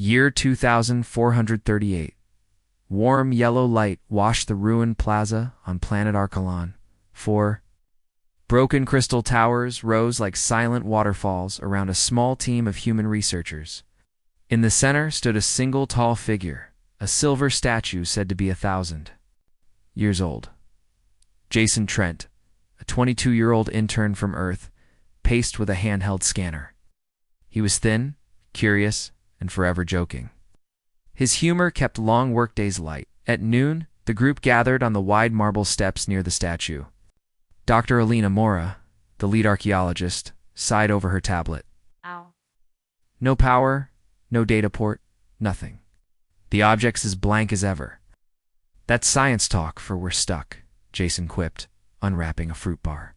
Year 2438. Warm yellow light washed the ruined plaza on planet Archelon. 4. Broken crystal towers rose like silent waterfalls around a small team of human researchers. In the center stood a single tall figure, a silver statue said to be 1,000 years old. Jason Trent, a 22-year-old intern from Earth, paced with a handheld scanner. He was thin, curious, and forever joking. His humor kept long workdays light. At noon, the group gathered on the wide marble steps near the statue. Dr. Alina Mora, the lead archaeologist, sighed over her tablet. Ow. No power, no data port, nothing. The object's as blank as ever. That's science talk for we're stuck, Jason quipped, unwrapping a fruit bar.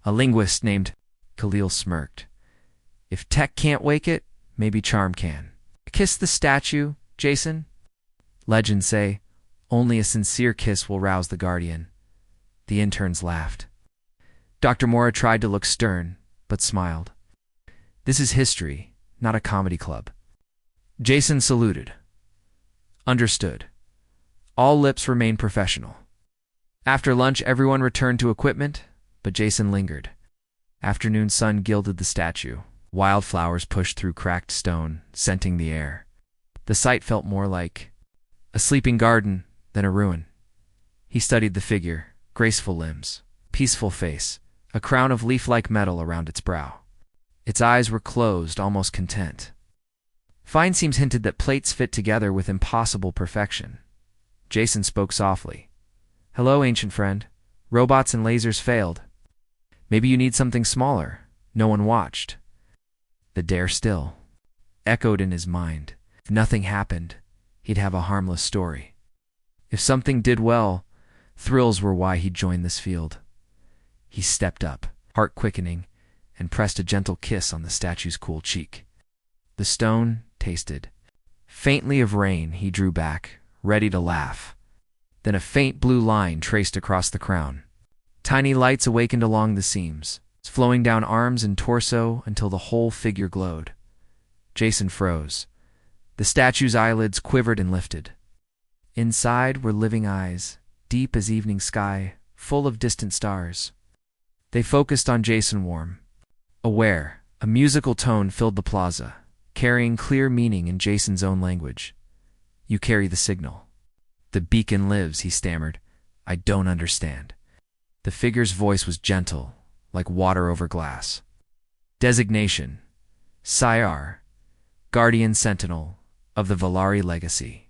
A linguist named Khalil smirked. If tech can't wake it, maybe charm can. Kiss the statue, Jason? Legends say, only a sincere kiss will rouse the guardian. The interns laughed. Dr. Mora tried to look stern, but smiled. This is history, not a comedy club. Jason saluted. Understood. All lips remained professional. After lunch, everyone returned to equipment, but Jason lingered. Afternoon sun gilded the statue. Wildflowers pushed through cracked stone, scenting the air. The sight felt more like a sleeping garden than a ruin. He studied the figure, graceful limbs, peaceful face, a crown of leaf-like metal around its brow. Its eyes were closed, almost content. Fine seams hinted that plates fit together with impossible perfection. Jason spoke softly. Hello, ancient friend. Robots and lasers failed. Maybe you need something smaller. No one watched. The dare still echoed in his mind. If nothing happened, he'd have a harmless story. If something did well, thrills were why he'd joined this field. He stepped up, heart quickening, and pressed a gentle kiss on the statue's cool cheek. The stone tasted faintly of rain. He drew back, ready to laugh. Then a faint blue line traced across the crown. Tiny lights awakened along the seams, flowing down arms and torso until the whole figure glowed. Jason froze. The statue's eyelids quivered and lifted. Inside were living eyes, deep as evening sky, full of distant stars. They focused on Jason warm. Aware, a musical tone filled the plaza, carrying clear meaning in Jason's own language. You carry the signal. The beacon lives, he stammered. I don't understand. The figure's voice was gentle, like water over glass. Designation: Sciar, Guardian Sentinel of the Valari Legacy.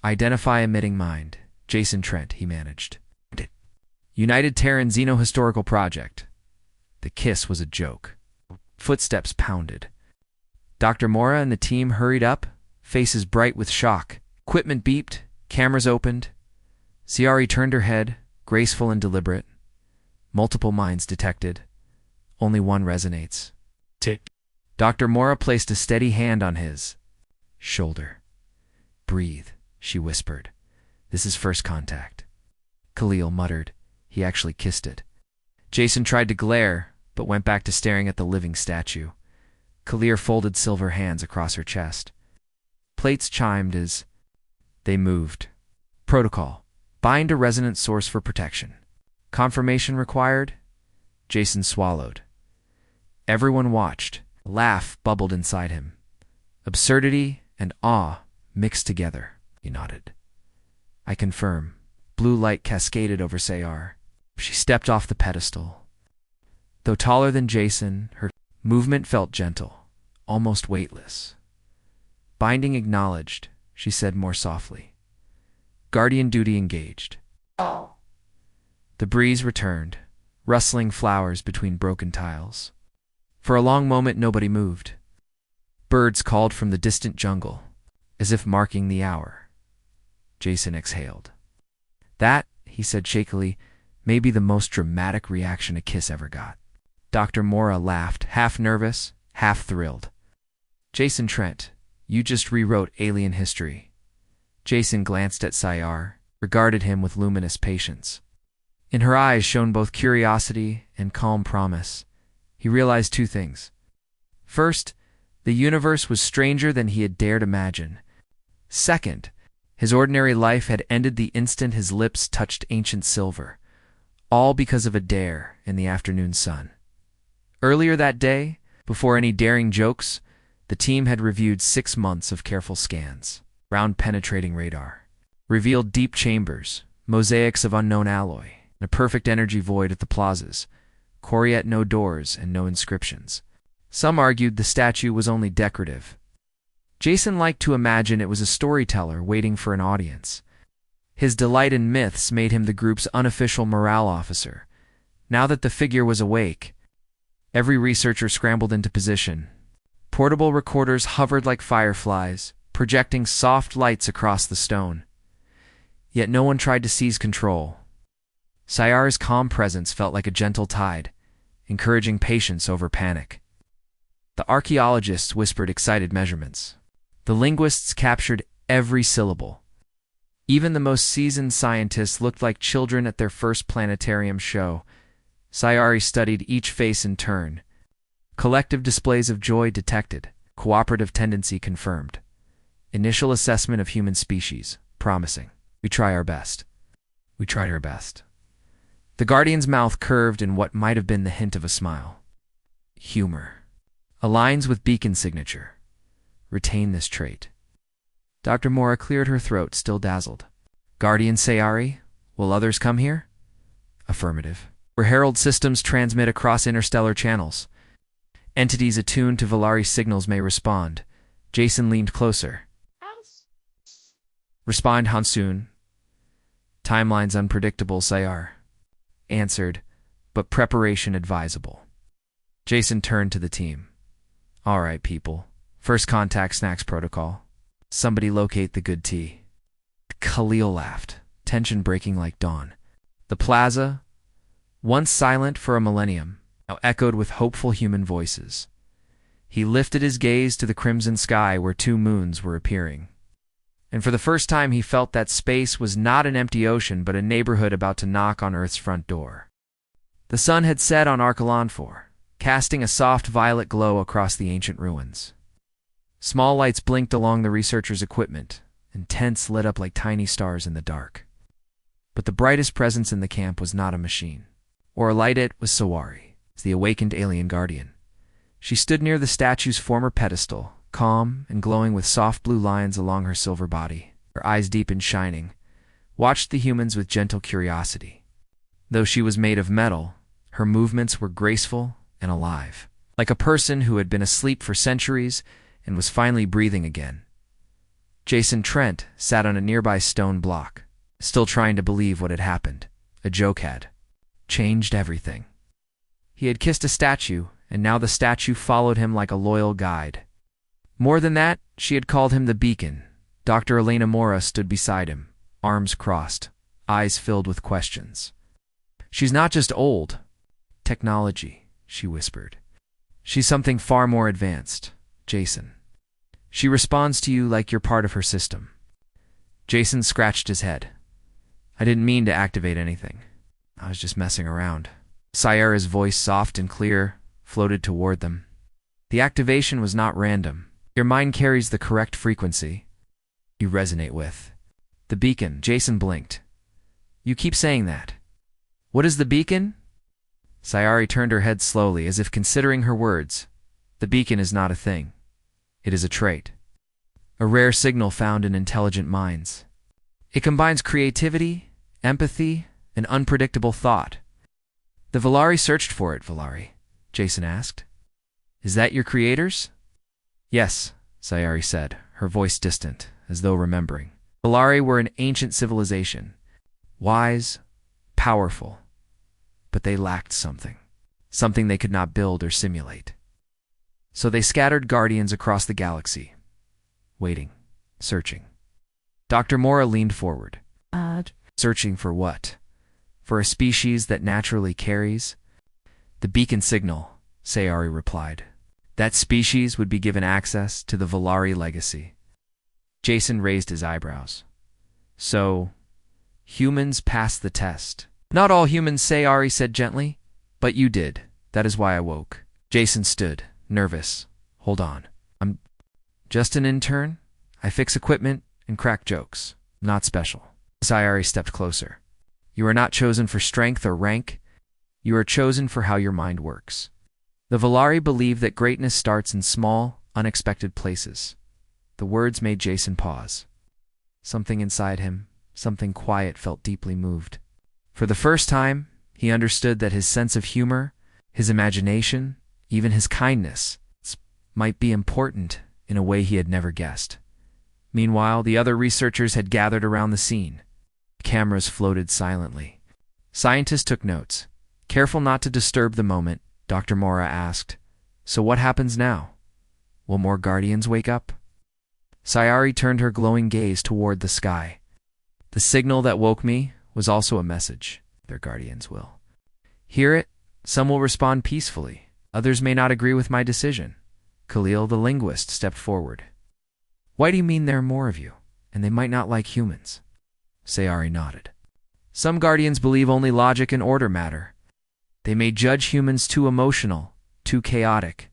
Identify emitting mind. Jason Trent, he managed. United Terran Xenohistorical Project. The kiss was a joke. Footsteps pounded. Dr. Mora and the team hurried up, faces bright with shock. Equipment beeped, cameras opened. Ciari turned her head, graceful and deliberate. Multiple minds detected. Only one resonates. Tick. Dr. Mora placed a steady hand on his shoulder. Breathe, she whispered. This is first contact. Khalil muttered. He actually kissed it. Jason tried to glare, but went back to staring at the living statue. Khalil folded silver hands across her chest. Plates chimed as they moved. Protocol: bind a resonant source for protection. Confirmation required? Jason swallowed. Everyone watched. A laugh bubbled inside him. Absurdity and awe mixed together. He nodded. I confirm. Blue light cascaded over Sayar. She stepped off the pedestal. Though taller than Jason, her movement felt gentle, almost weightless. Binding acknowledged, she said more softly. Guardian duty engaged. The breeze returned, rustling flowers between broken tiles. For a long moment nobody moved. Birds called from the distant jungle, as if marking the hour. Jason exhaled. That, he said shakily, may be the most dramatic reaction a kiss ever got. Dr. Mora laughed, half nervous, half thrilled. Jason Trent, you just rewrote alien history. Jason glanced at Sayar, regarded him with luminous patience. In her eyes shone both curiosity and calm promise. He realized two things. First, The universe was stranger than he had dared imagine. Second, his ordinary life had ended the instant his lips touched ancient silver, all because of a dare in the afternoon sun. Earlier that day, before any daring jokes, the team had reviewed 6 months of careful scans. Ground-penetrating radar revealed deep chambers, mosaics of unknown alloy, and a perfect energy void at the plazas, Coriat no doors and no inscriptions. Some argued the statue was only decorative. Jason liked to imagine it was a storyteller waiting for an audience. His delight in myths made him the group's unofficial morale officer. Now that the figure was awake, every researcher scrambled into position. Portable recorders hovered like fireflies, projecting soft lights across the stone. Yet no one tried to seize control. Sayara's calm presence felt like a gentle tide, encouraging patience over panic. The archaeologists whispered excited measurements. The linguists captured every syllable. Even the most seasoned scientists looked like children at their first planetarium show. Sayari studied each face in turn. Collective displays of joy detected. Cooperative tendency confirmed. Initial assessment of human species. Promising. We try our best. We tried our best. The Guardian's mouth curved in what might have been the hint of a smile. Humor. Aligns with beacon signature. Retain this trait. Dr. Mora cleared her throat, still dazzled. Guardian Sayari, will others come here? Affirmative. Where Herald systems transmit across interstellar channels. Entities attuned to Valari signals may respond. Jason leaned closer. Respond, Hansoon. Timelines unpredictable, Sayar. Answered, but preparation advisable. Jason turned to the team. All right, people. First contact snacks protocol. Somebody locate the good tea. Khalil laughed, tension breaking like dawn. The plaza, once silent for a millennium, now echoed with hopeful human voices. He lifted his gaze to the crimson sky where 2 moons were appearing. And for the first time he felt that space was not an empty ocean but a neighborhood about to knock on Earth's front door. The sun had set on Archelon 4, casting a soft violet glow across the ancient ruins. Small lights blinked along the researchers' equipment, and tents lit up like tiny stars in the dark. But the brightest presence in the camp was not a machine. Or light it was Sawari, the awakened alien guardian. She stood near the statue's former pedestal, calm and glowing with soft blue lines along her silver body. Her eyes deep and shining, watched the humans with gentle curiosity. Though she was made of metal, her movements were graceful and alive, like a person who had been asleep for centuries and was finally breathing again. Jason Trent sat on a nearby stone block, still trying to believe what had happened. A joke had changed everything. He had kissed a statue, and now the statue followed him like a loyal guide. More than that, she had called him the Beacon. Dr. Elena Mora stood beside him, arms crossed, eyes filled with questions. She's not just old. Technology, she whispered. She's something far more advanced, Jason. She responds to you like you're part of her system. Jason scratched his head. I didn't mean to activate anything. I was just messing around. Sayara's voice, soft and clear, floated toward them. The activation was not random. Your mind carries the correct frequency you resonate with. The beacon, Jason blinked. You keep saying that. What is the beacon? Sayari turned her head slowly, as if considering her words. The beacon is not a thing. It is a trait. A rare signal found in intelligent minds. It combines creativity, empathy, and unpredictable thought. The Valari searched for it, Valari, Jason asked. Is that your creators? Yes, Sayari said, her voice distant, as though remembering. Valari were an ancient civilization. Wise, powerful. But they lacked something. Something they could not build or simulate. So they scattered guardians across the galaxy. Waiting. Searching. Dr. Mora leaned forward. Searching for what? For a species that naturally carries? The beacon signal, Sayari replied. That species would be given access to the Valari legacy. Jason raised his eyebrows. So, humans passed the test. Not all humans, Sayari said gently. But you did. That is why I woke. Jason stood, nervous. Hold on. I'm just an intern. I fix equipment and crack jokes. Not special. Sayari stepped closer. You are not chosen for strength or rank. You are chosen for how your mind works. The Valari believe that greatness starts in small, unexpected places. The words made Jason pause. Something inside him, something quiet, felt deeply moved. For the first time, he understood that his sense of humor, his imagination, even his kindness, might be important in a way he had never guessed. Meanwhile, the other researchers had gathered around the scene. Cameras floated silently. Scientists took notes. Careful not to disturb the moment, Dr. Mora asked, "So what happens now? Will more Guardians wake up?" Sayari turned her glowing gaze toward the sky. The signal that woke me was also a message. Their Guardians will hear it. Some will respond peacefully. Others may not agree with my decision. Khalil, the linguist, stepped forward. Why do you mean there are more of you, and they might not like humans? Sayari nodded. Some Guardians believe only logic and order matter. They may judge humans too emotional, too chaotic.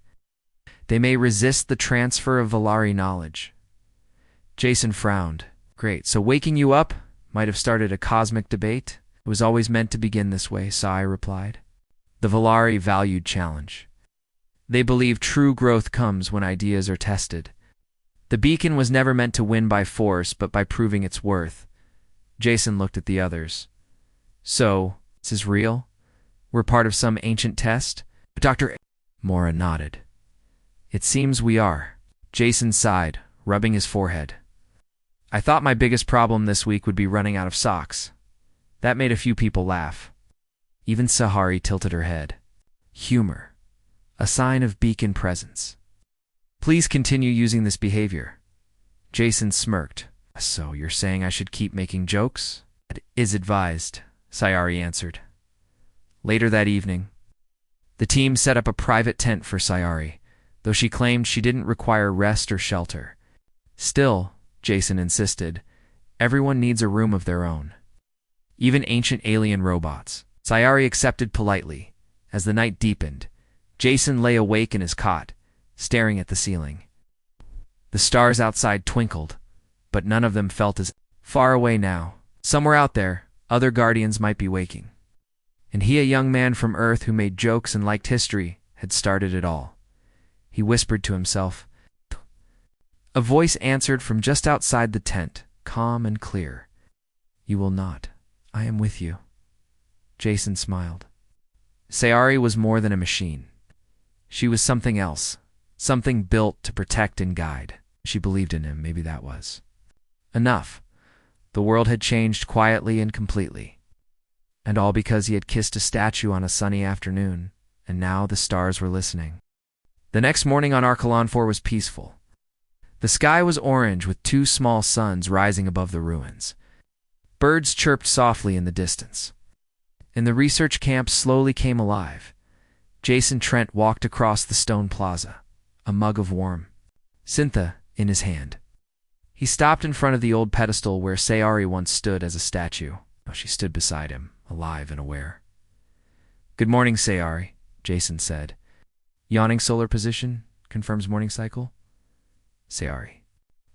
They may resist the transfer of Valari knowledge. Jason frowned. Great, so waking you up might have started a cosmic debate? It was always meant to begin this way, Sai replied. The Valari valued challenge. They believe true growth comes when ideas are tested. The beacon was never meant to win by force, but by proving its worth. Jason looked at the others. So, this is real? We're part of some ancient test? Dr. Mora nodded. It seems we are. Jason sighed, rubbing his forehead. I thought my biggest problem this week would be running out of socks. That made a few people laugh. Even Sahari tilted her head. Humor. A sign of beacon presence. Please continue using this behavior. Jason smirked. So you're saying I should keep making jokes? It is advised, Sayari answered. Later that evening, the team set up a private tent for Sayari, though she claimed she didn't require rest or shelter. Still, Jason insisted, everyone needs a room of their own. Even ancient alien robots. Sayari accepted politely. As the night deepened, Jason lay awake in his cot, staring at the ceiling. The stars outside twinkled, but none of them felt as far away now. Somewhere out there, other Guardians might be waking. And he, a young man from Earth who made jokes and liked history, had started it all. He whispered to himself. A voice answered from just outside the tent, calm and clear. You will not. I am with you. Jason smiled. Sayari was more than a machine. She was something else, something built to protect and guide. She believed in him, maybe that was enough. The world had changed quietly and completely. And all because he had kissed a statue on a sunny afternoon, and now the stars were listening. The next morning on Archelon 4 was peaceful. The sky was orange with two small suns rising above the ruins. Birds chirped softly in the distance. And the research camp slowly came alive. Jason Trent walked across the stone plaza, a mug of warm Syntha in his hand. He stopped in front of the old pedestal where Sayari once stood as a statue. She stood beside him, alive and aware. Good morning, Sayari, Jason said. Yawning solar position, confirms morning cycle. Sayari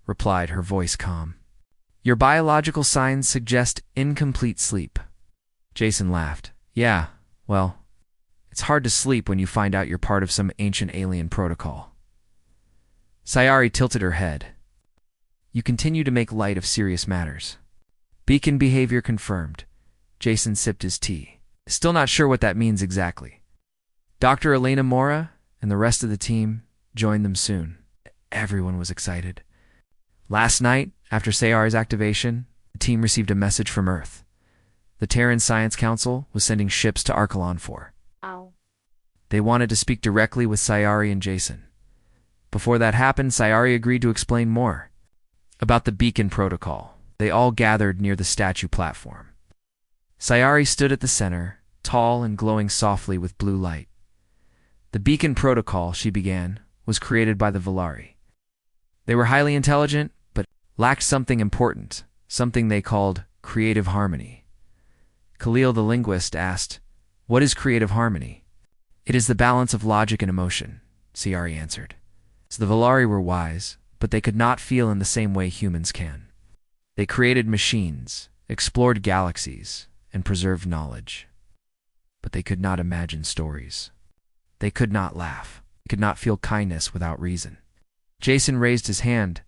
replied, her voice calm. Your biological signs suggest incomplete sleep. Jason laughed. Yeah, well, it's hard to sleep when you find out you're part of some ancient alien protocol. Sayari tilted her head. You continue to make light of serious matters. Beacon behavior confirmed. Jason sipped his tea. Still not sure what that means exactly. Dr. Elena Mora and the rest of the team joined them soon. Everyone was excited. Last night, after Sayari's activation, the team received a message from Earth. The Terran Science Council was sending ships to Archelon 4. Ow. They wanted to speak directly with Sayari and Jason. Before that happened, Sayari agreed to explain more about the beacon protocol. They all gathered near the statue platform. Sayari stood at the center, tall and glowing softly with blue light. The beacon protocol, she began, was created by the Valari. They were highly intelligent, but lacked something important, something they called creative harmony. Khalil the linguist asked, What is creative harmony? It is the balance of logic and emotion, Sayari answered. So the Valari were wise, but they could not feel in the same way humans can. They created machines, explored galaxies, and preserved knowledge. But they could not imagine stories. They could not laugh. They could not feel kindness without reason. Jason raised his hand.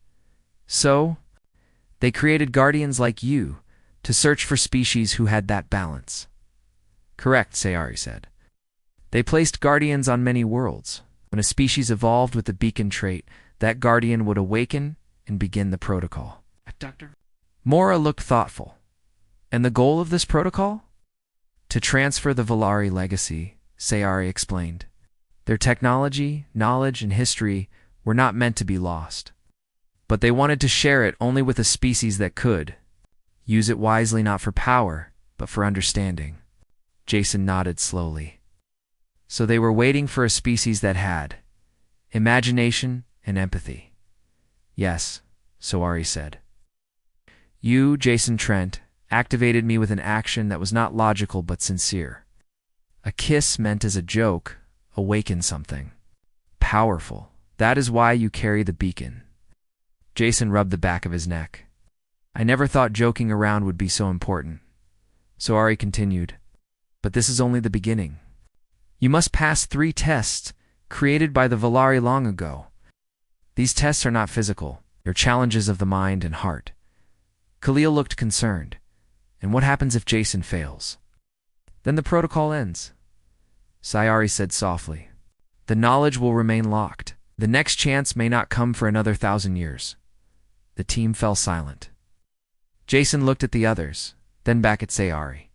So, they created guardians like you to search for species who had that balance. Correct, Sayari said. They placed guardians on many worlds. When a species evolved with the beacon trait, that guardian would awaken and begin the protocol. Doctor? Mora looked thoughtful. And the goal of this protocol? To transfer the Valari legacy, Sayari explained. Their technology, knowledge, and history were not meant to be lost. But they wanted to share it only with a species that could. Use it wisely not for power, but for understanding. Jason nodded slowly. So they were waiting for a species that had imagination and empathy. Yes, Soari said. You, Jason Trent, activated me with an action that was not logical but sincere. A kiss meant as a joke, awaken something. Powerful. That is why you carry the beacon. Jason rubbed the back of his neck. I never thought joking around would be so important. Soari continued. But this is only the beginning. You must pass 3 tests created by the Valari long ago. These tests are not physical. They're challenges of the mind and heart. Khalil looked concerned. And what happens if Jason fails? Then the protocol ends. Sayari said softly. The knowledge will remain locked. The next chance may not come for another 1,000 years. The team fell silent. Jason looked at the others, then back at Sayari.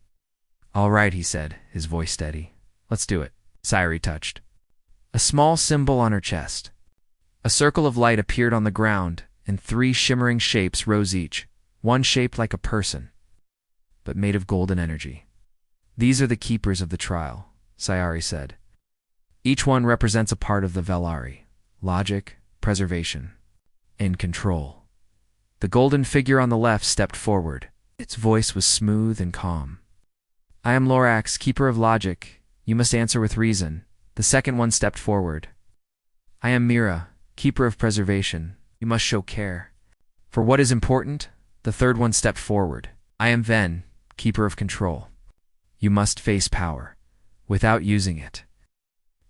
All right, he said, his voice steady. Let's do it. Sayari touched a small symbol on her chest. A circle of light appeared on the ground, and 3 shimmering shapes rose each, one shaped like a person, but made of golden energy. These are the keepers of the trial, Sayari said. Each one represents a part of the Valari: logic, preservation, and control. The golden figure on the left stepped forward. Its voice was smooth and calm. I am Lorax, keeper of logic. You must answer with reason. The second one stepped forward. I am Mira, keeper of preservation. You must show care for what is important. The third one stepped forward. I am Ven, keeper of control. You must face power without using it.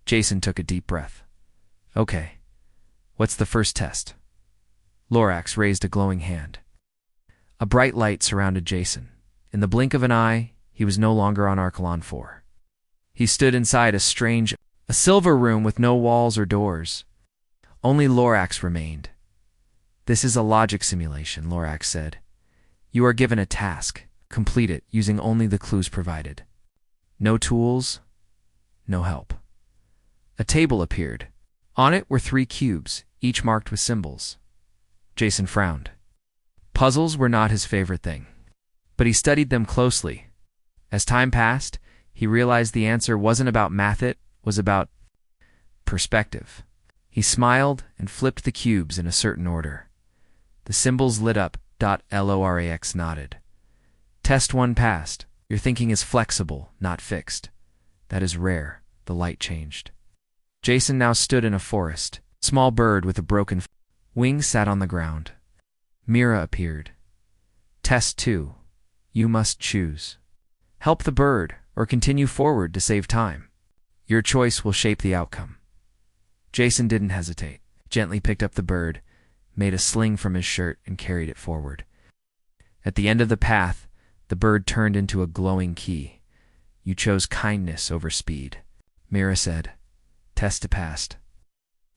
Jason took a deep breath. Okay, what's the first test? Lorax raised a glowing hand. A bright light surrounded Jason. In the blink of an eye, he was no longer on Archelon 4. He stood inside a silver room with no walls or doors. Only Lorax remained. This is a logic simulation, Lorax said. You are given a task. Complete it using only the clues provided. No tools, no help. A table appeared. On it were 3 cubes, each marked with symbols. Jason frowned. Puzzles were not his favorite thing, but he studied them closely. As time passed, he realized the answer wasn't about math, it was about perspective. He smiled and flipped the cubes in a certain order. The symbols lit up. Lorax nodded. Test 1 passed. Your thinking is flexible, not fixed. That is rare. The light changed. Jason now stood in a forest. A small bird with a broken wing sat on the ground. Mira appeared. Test 2. You must choose. Help the bird or continue forward to save time. Your choice will shape the outcome. Jason didn't hesitate. Gently picked up the bird, made a sling from his shirt, and carried it forward. At the end of the path, the bird turned into a glowing key. You chose kindness over speed. Mira said. Test passed.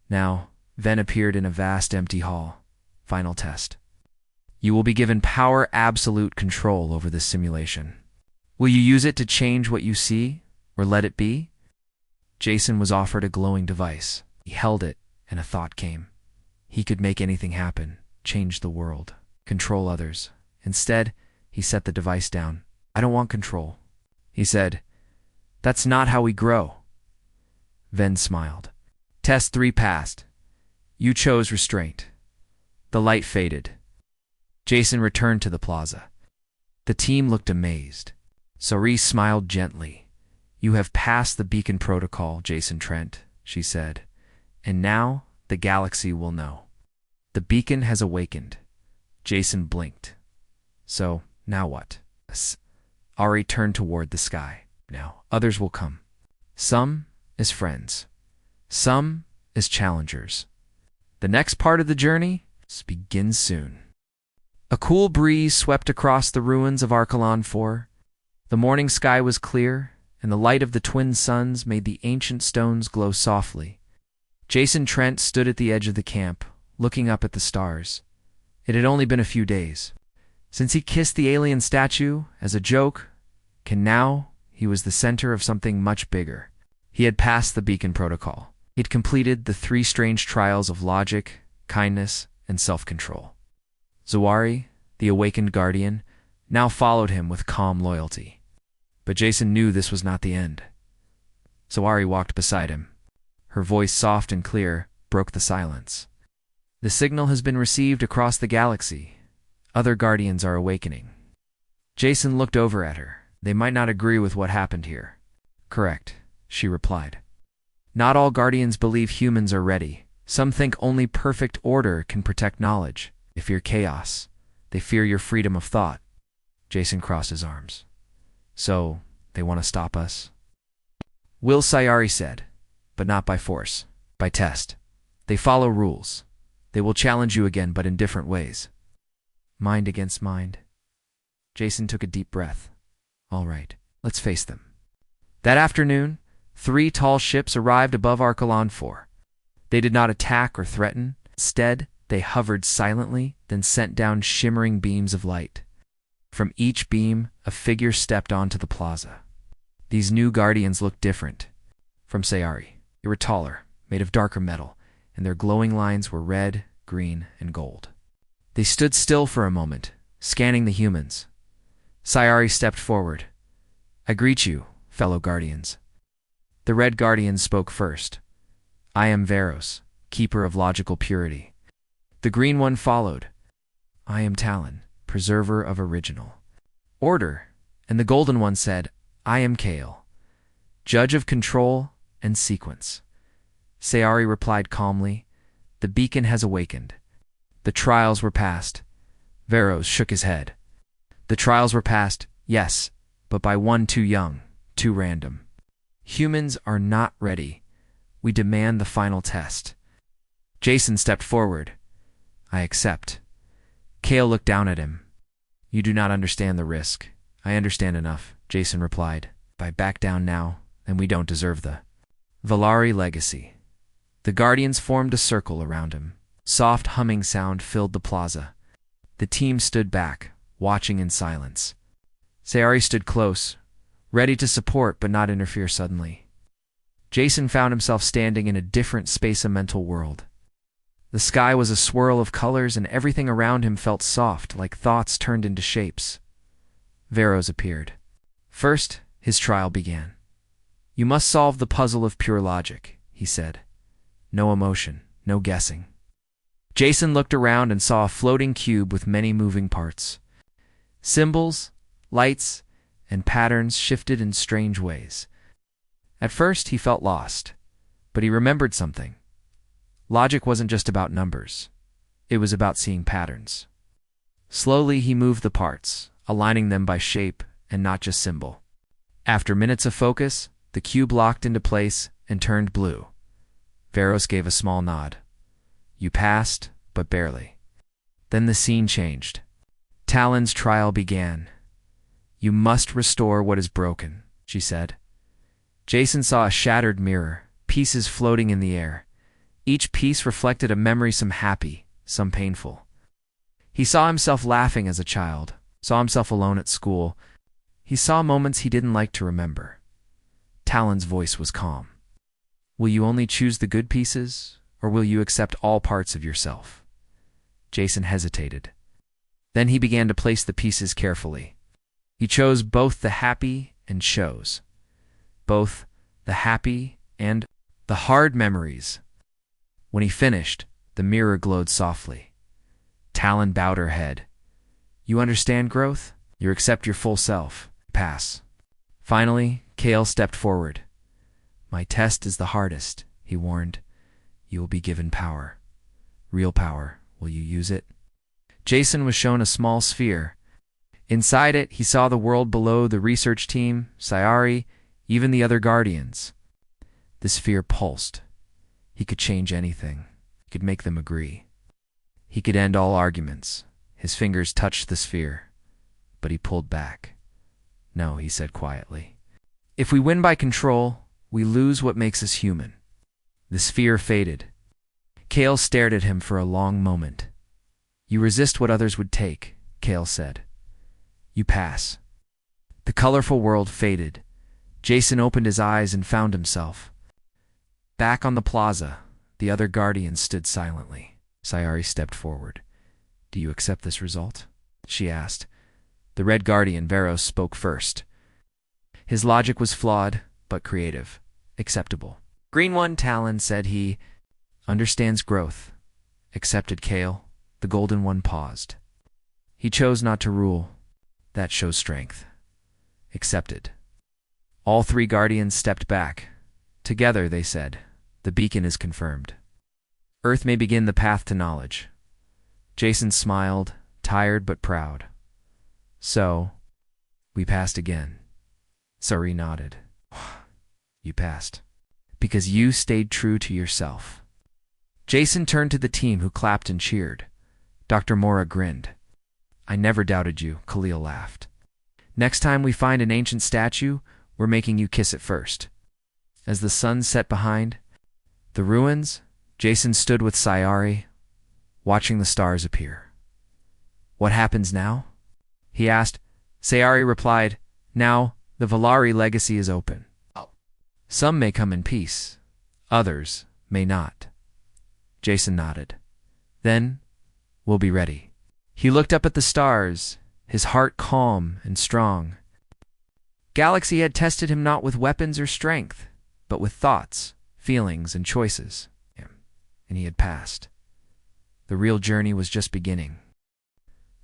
Now, Ven appeared in a vast empty hall. Final test. You will be given power, absolute control over this simulation. Will you use it to change what you see, or let it be? Jason was offered a glowing device. He held it, and a thought came. He could make anything happen, change the world, control others. Instead, he set the device down. I don't want control, he said. That's not how we grow. Ven smiled. Test 3 passed. You chose restraint. The light faded. Jason returned to the plaza. The team looked amazed. Cerise smiled gently. You have passed the beacon protocol, Jason Trent, she said. And now, the galaxy will know. The beacon has awakened. Jason blinked. So, now what? Ari turned toward the sky. Now, others will come. Some as friends. Some as challengers. The next part of the journey begins soon. A cool breeze swept across the ruins of Archelon 4. The morning sky was clear, and the light of the twin suns made the ancient stones glow softly. Jason Trent stood at the edge of the camp, looking up at the stars. It had only been a few days since he kissed the alien statue as a joke, and now he was the center of something much bigger. He had passed the beacon protocol. He'd completed the 3 strange trials of logic, kindness, and self-control. Zawari, the awakened guardian, now followed him with calm loyalty. But Jason knew this was not the end. Zawari walked beside him. Her voice, soft and clear, broke the silence. The signal has been received across the galaxy. Other guardians are awakening. Jason looked over at her. They might not agree with what happened here. Correct, she replied. Not all guardians believe humans are ready. Some think only perfect order can protect knowledge. They fear chaos. They fear your freedom of thought. Jason crossed his arms. So, they want to stop us? Will Sayari said, but not by force, by test. They follow rules. They will challenge you again, but in different ways. Mind against mind. Jason took a deep breath. All right, let's face them. That afternoon, 3 tall ships arrived above Archelon 4. They did not attack or threaten. Instead, they hovered silently, then sent down shimmering beams of light. From each beam, a figure stepped onto the plaza. These new guardians looked different from Sayari. They were taller, made of darker metal, and their glowing lines were red, green, and gold. They stood still for a moment, scanning the humans. Sayari stepped forward. I greet you, fellow guardians. The red guardian spoke first. I am Veros, keeper of logical purity. The green one followed. I am Talon, preserver of original order. And the golden one said, I am Kale, judge of control and sequence. Sayari replied calmly, the beacon has awakened. The trials were passed. Veros shook his head. The trials were passed, yes, but by one too young, too random. Humans are not ready. We demand the final test. Jason stepped forward. I accept. Kale looked down at him. You do not understand the risk. I understand enough, Jason replied. If I back down now, then we don't deserve the Valari legacy. The guardians formed a circle around him. Soft humming sound filled the plaza. The team stood back, watching in silence. Sayari stood close, ready to support but not interfere suddenly. Jason found himself standing in a different space-mental world. The sky was a swirl of colors and everything around him felt soft, like thoughts turned into shapes. Veros appeared. First, his trial began. You must solve the puzzle of pure logic, he said. No emotion, no guessing. Jason looked around and saw a floating cube with many moving parts. Symbols, lights, and patterns shifted in strange ways. At first, he felt lost, but he remembered something. Logic wasn't just about numbers. It was about seeing patterns. Slowly, he moved the parts, aligning them by shape and not just symbol. After minutes of focus, the cube locked into place and turned blue. Veros gave a small nod. You passed, but barely. Then the scene changed. Talon's trial began. You must restore what is broken, she said. Jason saw a shattered mirror, pieces floating in the air. Each piece reflected a memory, some happy, some painful. He saw himself laughing as a child, saw himself alone at school. He saw moments he didn't like to remember. Talon's voice was calm. Will you only choose the good pieces, or will you accept all parts of yourself? Jason hesitated. Then he began to place the pieces carefully. He chose both the happy and chose. Both the happy and the hard memories. When he finished, the mirror glowed softly. Talon bowed her head. You understand growth? You accept your full self. Pass. Finally, Kale stepped forward. My test is the hardest, he warned. You will be given power. Real power. Will you use it? Jason was shown a small sphere. Inside it, he saw the world below, the research team, Scifi, even the other Guardians. The sphere pulsed. He could change anything. He could make them agree. He could end all arguments. His fingers touched the sphere, but he pulled back. No, he said quietly. If we win by control, we lose what makes us human. The sphere faded. Kale stared at him for a long moment. You resist what others would take, Kale said. You pass. The colorful world faded. Jason opened his eyes and found himself. Back on the plaza, the other Guardians stood silently. Scifi stepped forward. Do you accept this result? She asked. The Red Guardian, Veros, spoke first. His logic was flawed, but creative. Acceptable. Green One, Talon, said he, understands growth. Accepted, Kale. The Golden One paused. He chose not to rule. That shows strength. Accepted. All three Guardians stepped back. Together, they said, the beacon is confirmed. Earth may begin the path to knowledge. Jason smiled, tired but proud. So, we passed again. Suri nodded. You passed. Because you stayed true to yourself. Jason turned to the team who clapped and cheered. Dr. Mora grinned. I never doubted you, Khalil laughed. Next time we find an ancient statue, we're making you kiss it first. As the sun set behind the ruins, Jason stood with Scifi, watching the stars appear. What happens now? He asked. Scifi replied, now, the Valari legacy is open. Some may come in peace. Others may not. Jason nodded. Then, we'll be ready. He looked up at the stars, his heart calm and strong. Galaxy had tested him not with weapons or strength, but with thoughts, feelings, and choices. And he had passed. The real journey was just beginning.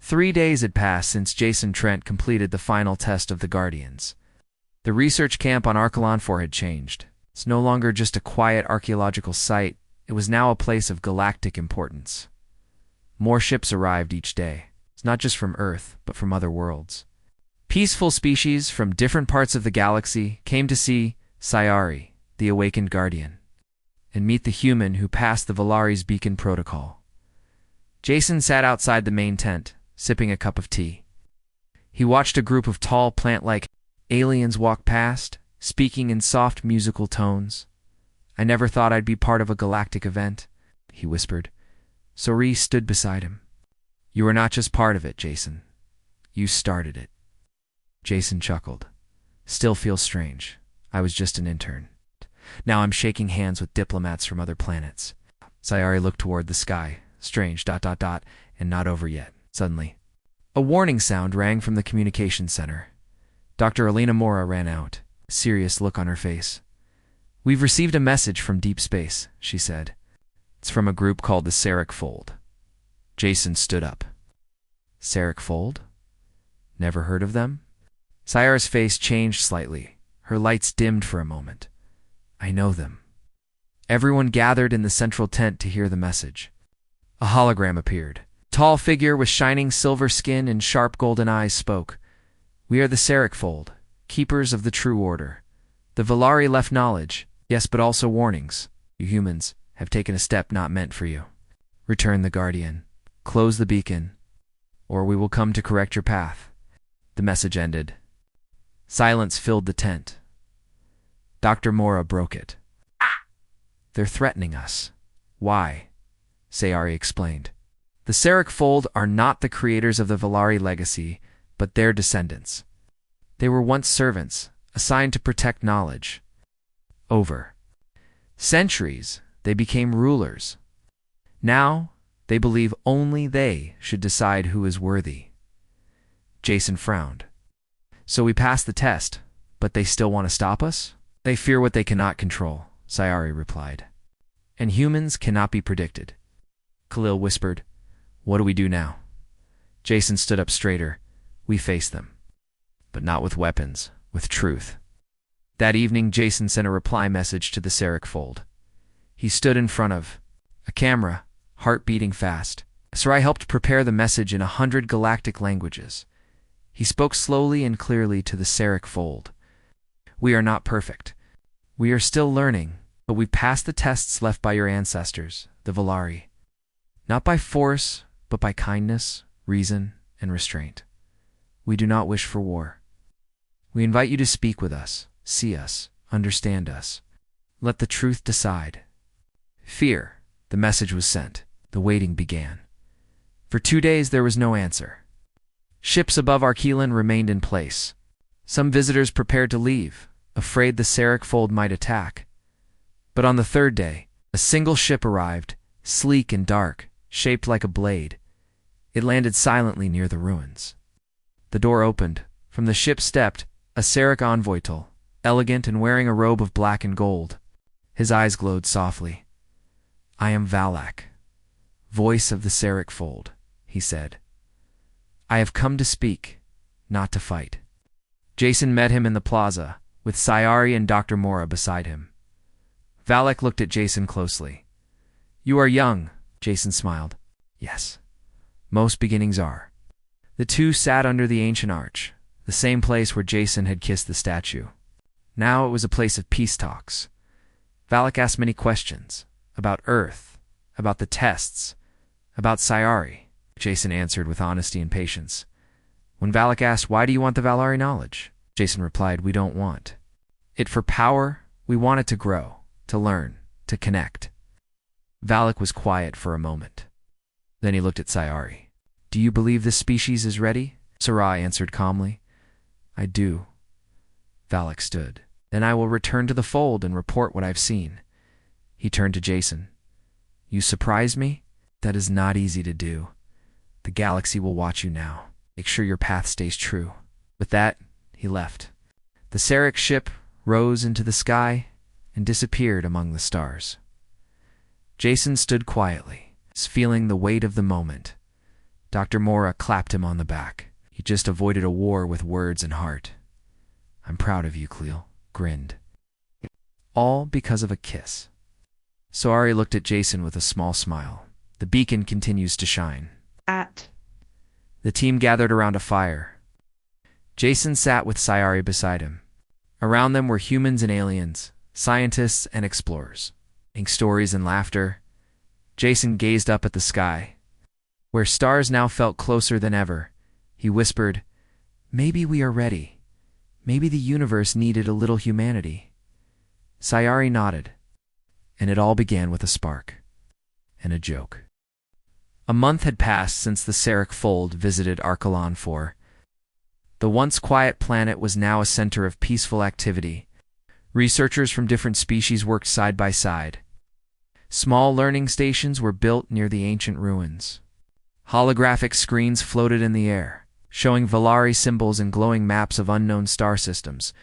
3 days had passed since Jason Trent completed the final test of the Guardians. The research camp on Archelon 4 had changed. It's no longer just a quiet archaeological site. It was now a place of galactic importance. More ships arrived each day. It's not just from Earth, but from other worlds. Peaceful species from different parts of the galaxy came to see Scifi, the awakened Guardian, and meet the human who passed the Valari's beacon protocol. Jason sat outside the main tent, sipping a cup of tea. He watched a group of tall, plant-like aliens walk past, speaking in soft musical tones. I never thought I'd be part of a galactic event, he whispered. Suri stood beside him. You were not just part of it, Jason. You started it. Jason chuckled. Still feels strange. I was just an intern. Now I'm shaking hands with diplomats from other planets. Scifi looked toward the sky. Strange, ... and not over yet. Suddenly, a warning sound rang from the communication center. Dr. Alina Mora ran out, a serious look on her face. We've received a message from deep space, she said. It's from a group called the Seraph Fold. Jason stood up. Seraph Fold? Never heard of them? Scifi's face changed slightly. Her lights dimmed for a moment. I know them. Everyone gathered in the central tent to hear the message. A hologram appeared. A tall figure with shining silver skin and sharp golden eyes spoke. We are the Seraph Fold, keepers of the true order. The Valari left knowledge, yes, but also warnings. You humans have taken a step not meant for you. Return the Guardian. Close the beacon, or we will come to correct your path. The message ended. Silence filled the tent. Dr. Mora broke it. They're threatening us. Why? Scifi explained. The Seraph Fold are not the creators of the Valari legacy, but their descendants. They were once servants, assigned to protect knowledge. Over centuries, they became rulers. Now, they believe only they should decide who is worthy. Jason frowned. So we passed the test, but they still want to stop us? They fear what they cannot control, Scifi replied. And humans cannot be predicted. Khalil whispered, What do we do now? Jason stood up straighter. We face them. But not with weapons, with truth. That evening, Jason sent a reply message to the Seraph Fold. He stood in front of a camera, heart beating fast. Sarai helped prepare the message in 100 galactic languages. He spoke slowly and clearly to the Seric fold. We are not perfect. We are still learning, but we've passed the tests left by your ancestors, the Valari. Not by force, but by kindness, reason, and restraint. We do not wish for war. We invite you to speak with us, see us, understand us. Let the truth decide. Fear. The message was sent. The waiting began. For 2 days there was no answer. Ships above Arkelon remained in place. Some visitors prepared to leave, afraid the Seric fold might attack. But on the 3rd day, a single ship arrived, sleek and dark, shaped like a blade. It landed silently near the ruins. The door opened. From the ship stepped a Seric envoy, elegant and wearing a robe of black and gold. His eyes glowed softly. I am Valak, voice of the Seric fold, he said. I have come to speak, not to fight. Jason met him in the plaza, with Sayari and Dr. Mora beside him. Valak looked at Jason closely. You are young, Jason smiled. Yes, most beginnings are. The two sat under the ancient arch, the same place where Jason had kissed the statue. Now it was a place of peace talks. Valak asked many questions, about Earth, about the tests, about Sayari. Jason answered with honesty and patience. When Valak asked, why do you want the Valari knowledge? Jason replied, we don't want it for power, we want it to grow, to learn, to connect. Valak was quiet for a moment. Then he looked at Sayari. Do you believe this species is ready? Sarai answered calmly. I do. Valak stood. Then I will return to the fold and report what I've seen. He turned to Jason. You surprised me? That is not easy to do. The galaxy will watch you now. Make sure your path stays true. With that, he left. The Seric ship rose into the sky and disappeared among the stars. Jason stood quietly, feeling the weight of the moment. Dr. Mora clapped him on the back. He just avoided a war with words and heart. I'm proud of you, Cleel, grinned. All because of a kiss. Soari looked at Jason with a small smile. The beacon continues to shine. The team gathered around a fire. Jason sat with Sayari beside him. Around them were humans and aliens, scientists and explorers. Ink stories and laughter. Jason gazed up at the sky. Where stars now felt closer than ever, he whispered, maybe we are ready. Maybe the universe needed a little humanity. Sayari nodded, and it all began with a spark and a joke. A month had passed since the Seric fold visited Arkelon 4. The once quiet planet was now a center of peaceful activity. Researchers from different species worked side by side. Small learning stations were built near the ancient ruins. Holographic screens floated in the air, showing Valari symbols and glowing maps of unknown star systems.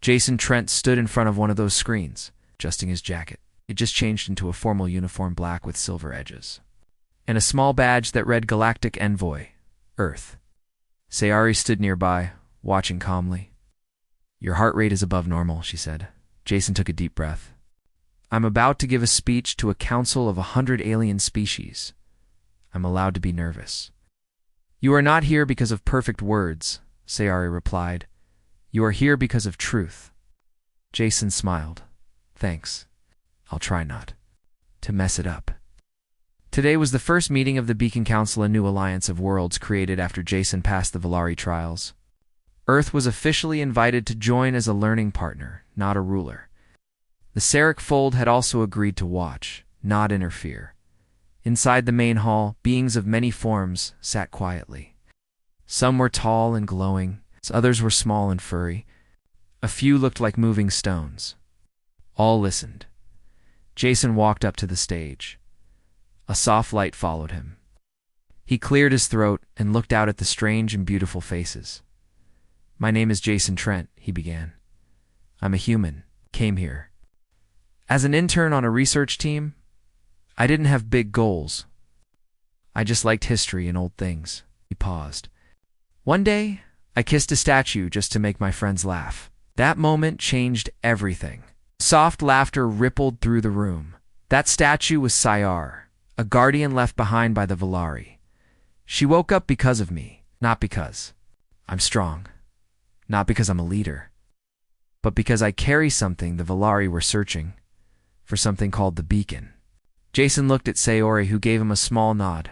Jason Trent stood in front of one of those screens, adjusting his jacket. It just changed into a formal uniform black with silver edges, and a small badge that read Galactic Envoy, Earth. Sayari stood nearby, watching calmly. Your heart rate is above normal, she said. Jason took a deep breath. I'm about to give a speech to a council of 100 alien species. I'm allowed to be nervous. You are not here because of perfect words, Sayari replied. You are here because of truth. Jason smiled. Thanks. I'll try not to mess it up. Today was the first meeting of the Beacon Council, a new alliance of worlds created after Jason passed the Valari trials. Earth was officially invited to join as a learning partner, not a ruler. The Seric fold had also agreed to watch, not interfere. Inside the main hall, beings of many forms sat quietly. Some were tall and glowing, others were small and furry. A few looked like moving stones. All listened. Jason walked up to the stage. A soft light followed him. He cleared his throat and looked out at the strange and beautiful faces. My name is Jason Trent, he began. I'm a human, came here as an intern on a research team. I didn't have big goals. I just liked history and old things. He paused. One day, I kissed a statue just to make my friends laugh. That moment changed everything. Soft laughter rippled through the room. That statue was Sayar, a guardian left behind by the Valari. She woke up because of me, not because I'm strong, not because I'm a leader, but because I carry something the Valari were searching for, something called the beacon. Jason looked at Sayori, who gave him a small nod.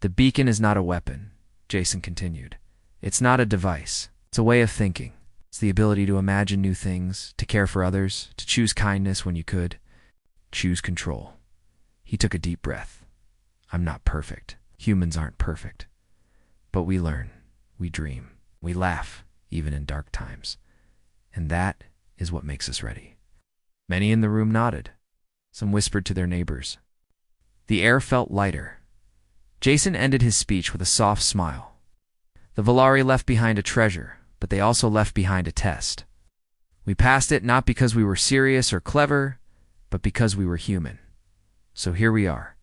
The beacon is not a weapon, Jason continued. It's not a device. It's a way of thinking. It's the ability to imagine new things, to care for others, to choose kindness when you could, choose control. He took a deep breath. I'm not perfect. Humans aren't perfect. But we learn, we dream, we laugh, even in dark times. And that is what makes us ready. Many in the room nodded. Some whispered to their neighbors. The air felt lighter. Jason ended his speech with a soft smile. The Valari left behind a treasure, but they also left behind a test. We passed it not because we were serious or clever, but because we were human. So here we are.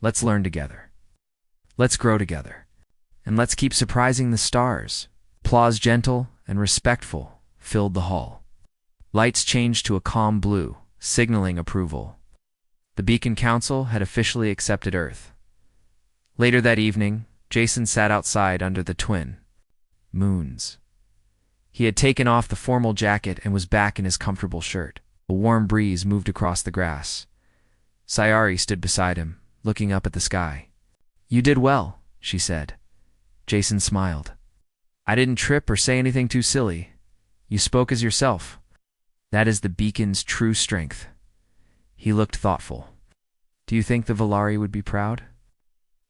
Let's learn together. Let's grow together. And let's keep surprising the stars. Applause, gentle and respectful, filled the hall. Lights changed to a calm blue, signaling approval. The Beacon Council had officially accepted Earth. Later that evening, Jason sat outside under the twin moons. He had taken off the formal jacket and was back in his comfortable shirt. A warm breeze moved across the grass. Sayari stood beside him, looking up at the sky. You did well, she said. Jason smiled. I didn't trip or say anything too silly. You spoke as yourself. That is the beacon's true strength. He looked thoughtful. Do you think the Valari would be proud?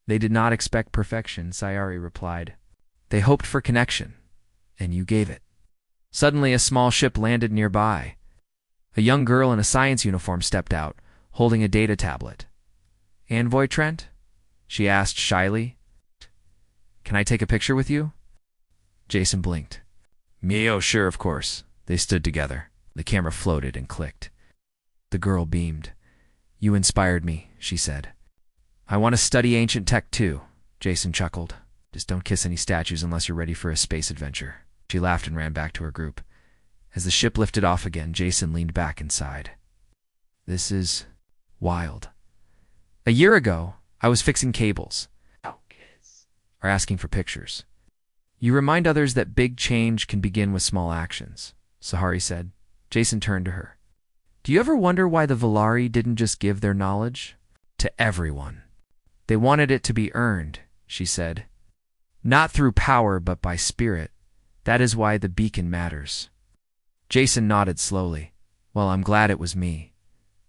They did not expect perfection, Sayari replied. They hoped for connection, and you gave it. Suddenly a small ship landed nearby. A young girl in a science uniform stepped out, holding a data tablet. Envoy Trent? She asked shyly. Can I take a picture with you? Jason blinked. Me, sure, of course. They stood together. The camera floated and clicked. The girl beamed. You inspired me, she said. I want to study ancient tech too, Jason chuckled. Just don't kiss any statues unless you're ready for a space adventure. She laughed and ran back to her group. As the ship lifted off again, Jason leaned back and sighed. This is wild. A year ago, I was fixing cables. Kids are asking for pictures. You remind others that big change can begin with small actions, Sahari said. Jason turned to her. Do you ever wonder why the Valari didn't just give their knowledge to everyone? They wanted it to be earned, she said. Not through power, but by spirit. That is why the beacon matters. Jason nodded slowly. Well, I'm glad it was me,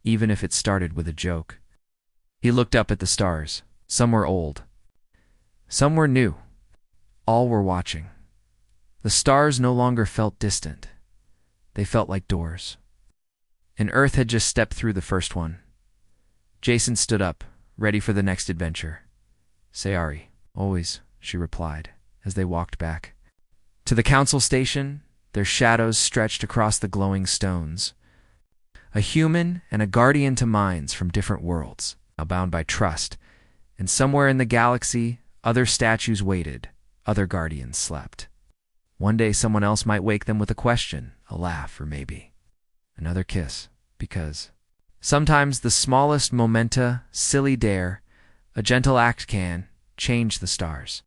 even if it started with a joke. He looked up at the stars. Some were old. Some were new. All were watching. The stars no longer felt distant. They felt like doors. And Earth had just stepped through the first one. Jason stood up, ready for the next adventure. Sayari, always, she replied, as they walked back. To the council station, their shadows stretched across the glowing stones. A human and a guardian to minds from different worlds, now bound by trust. And somewhere in the galaxy, other statues waited, other guardians slept. One day someone else might wake them with a question, a laugh, or maybe another kiss, because sometimes the smallest momenta, silly dare, a gentle act can change the stars.